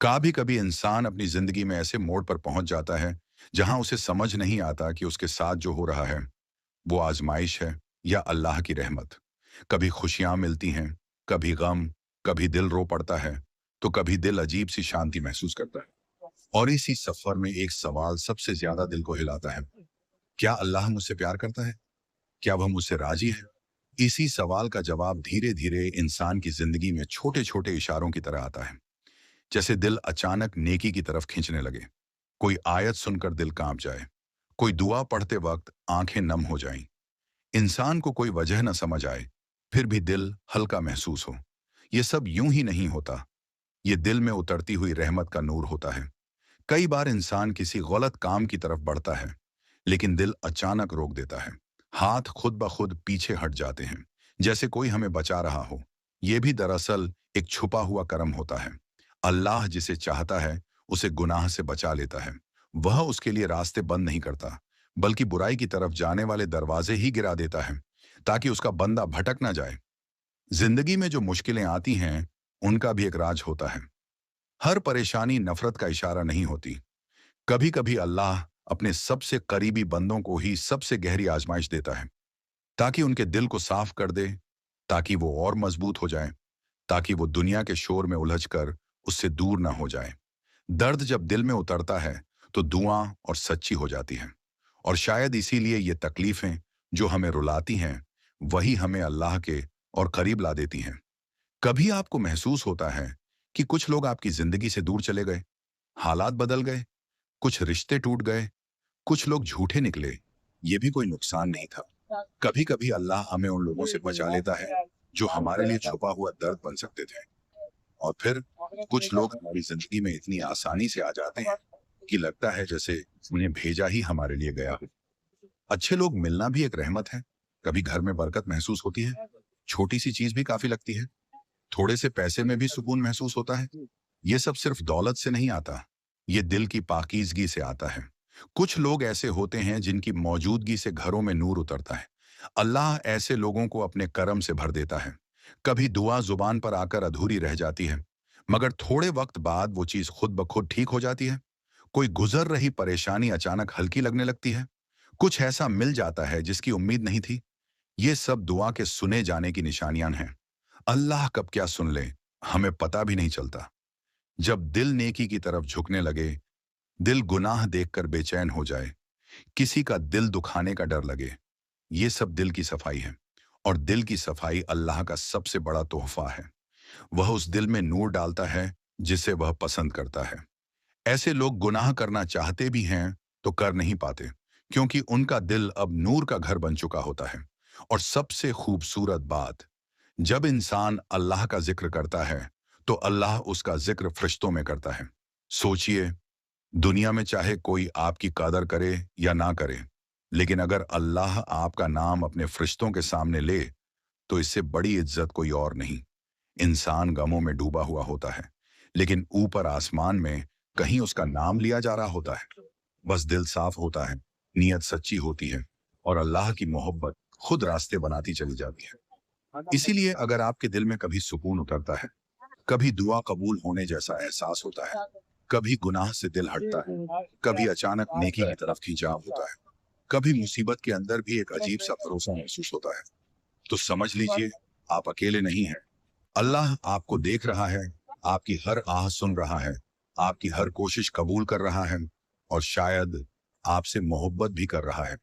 कभी कभी इंसान अपनी जिंदगी में ऐसे मोड़ पर पहुंच जाता है जहां उसे समझ नहीं आता कि उसके साथ जो हो रहा है वो आजमाइश है या अल्लाह की रहमत। कभी खुशियां मिलती हैं, कभी गम, कभी दिल रो पड़ता है, तो कभी दिल अजीब सी शांति महसूस करता है। और इसी सफर में एक सवाल सबसे ज्यादा दिल को हिलाता है। क्या अल्लाह मुझसे प्यार करता है? क्या वह मुझसे राजी है? इसी सवाल का जवाब धीरे धीरे इंसान की जिंदगी में छोटे छोटे इशारों की तरह आता है। जैसे दिल अचानक नेकी की तरफ खींचने लगे, कोई आयत सुनकर दिल कांप जाए, कोई दुआ पढ़ते वक्त आंखें नम हो जाएं, इंसान को कोई वजह न समझ आए, फिर भी दिल हल्का महसूस हो। ये सब यूं ही नहीं होता, ये दिल में उतरती हुई रहमत का नूर होता है। कई बार इंसान किसी गलत काम की तरफ बढ़ता है, लेकिन दिल अचानक रोक देता है। हाथ खुद ब खुद पीछे हट जाते हैं, जैसे कोई हमें बचा रहा हो। ये भी दरअसल एक छुपा हुआ करम होता है। अल्लाह जिसे चाहता है उसे गुनाह से बचा लेता है। वह उसके लिए रास्ते बंद नहीं करता, बल्कि बुराई की तरफ जाने वाले दरवाजे ही गिरा देता है, ताकि उसका बंदा भटक ना जाए। जिंदगी में जो मुश्किलें आती हैं, उनका भी एक राज होता है। हर परेशानी नफरत का इशारा नहीं होती। कभी कभी अल्लाह अपने सबसे करीबी बंदों को ही सबसे गहरी आजमाइश देता है, ताकि उनके दिल को साफ कर दे, ताकि वो और मजबूत हो जाए, ताकि वो दुनिया के शोर में उलझकर उससे दूर ना हो जाए। दर्द जब दिल में उतरता है तो दुआ और सच्ची हो जाती है। और शायद इसीलिए ये तकलीफें जो हमें रुलाती हैं, वही हमें अल्लाह के और करीब ला देती हैं। कभी आपको महसूस होता है कि कुछ लोग आपकी जिंदगी से दूर चले गए, हालात बदल गए, कुछ रिश्ते टूट गए, कुछ लोग झूठे निकले। ये भी कोई नुकसान नहीं था। कभी कभी अल्लाह हमें उन लोगों से बचा लेता है जो हमारे लिए छुपा हुआ दर्द बन सकते थे। और फिर कुछ लोग हमारी जिंदगी में इतनी आसानी से आ जाते हैं कि लगता है जैसे उन्हें भेजा ही हमारे लिए गया हो। अच्छे लोग मिलना भी एक रहमत है। कभी घर में बरकत महसूस होती है, छोटी सी चीज भी काफी लगती है, थोड़े से पैसे में भी सुकून महसूस होता है। ये सब सिर्फ दौलत से नहीं आता, ये दिल की पाकीज़गी से आता है। कुछ लोग ऐसे होते हैं जिनकी मौजूदगी से घरों में नूर उतरता है। अल्लाह ऐसे लोगों को अपने करम से भर देता है। कभी दुआ जुबान पर आकर अधूरी रह जाती है, मगर थोड़े वक्त बाद वो चीज खुद ब खुद ठीक हो जाती है। कोई गुजर रही परेशानी अचानक हल्की लगने लगती है। कुछ ऐसा मिल जाता है जिसकी उम्मीद नहीं थी। ये सब दुआ के सुने जाने की निशानियां हैं। अल्लाह कब क्या सुन ले, हमें पता भी नहीं चलता। जब दिल नेकी की तरफ झुकने लगे, दिल गुनाह देखकर बेचैन हो जाए, किसी का दिल दुखाने का डर लगे, ये सब दिल की सफाई है। और दिल की सफाई अल्लाह का सबसे बड़ा तोहफा है। वह उस दिल में नूर डालता है जिसे वह पसंद करता है। ऐसे लोग गुनाह करना चाहते भी हैं तो कर नहीं पाते, क्योंकि उनका दिल अब नूर का घर बन चुका होता है। और सबसे खूबसूरत बात, जब इंसान अल्लाह का जिक्र करता है तो अल्लाह उसका जिक्र फरिश्तों में करता है। सोचिए, दुनिया में चाहे कोई आपकी कदर करे या ना करे, लेकिन अगर अल्लाह आपका नाम अपने फरिश्तों के सामने ले, तो इससे बड़ी इज्जत कोई और नहीं। इंसान गमों में डूबा हुआ होता है, लेकिन ऊपर आसमान में कहीं उसका नाम लिया जा रहा होता है। बस दिल साफ होता है, नीयत सच्ची होती है, और अल्लाह की मोहब्बत खुद रास्ते बनाती चली जाती है। इसीलिए अगर आपके दिल में कभी सुकून उतरता है, कभी दुआ कबूल होने जैसा एहसास होता है, कभी गुनाह से दिल हटता है, कभी अचानक नेकी की तरफ खिंचाव होता है, कभी मुसीबत के अंदर भी एक अजीब सा भरोसा महसूस होता है, तो समझ लीजिए आप अकेले नहीं हैं। अल्लाह आपको देख रहा है, आपकी हर आह सुन रहा है, आपकी हर कोशिश कबूल कर रहा है, और शायद आपसे मोहब्बत भी कर रहा है।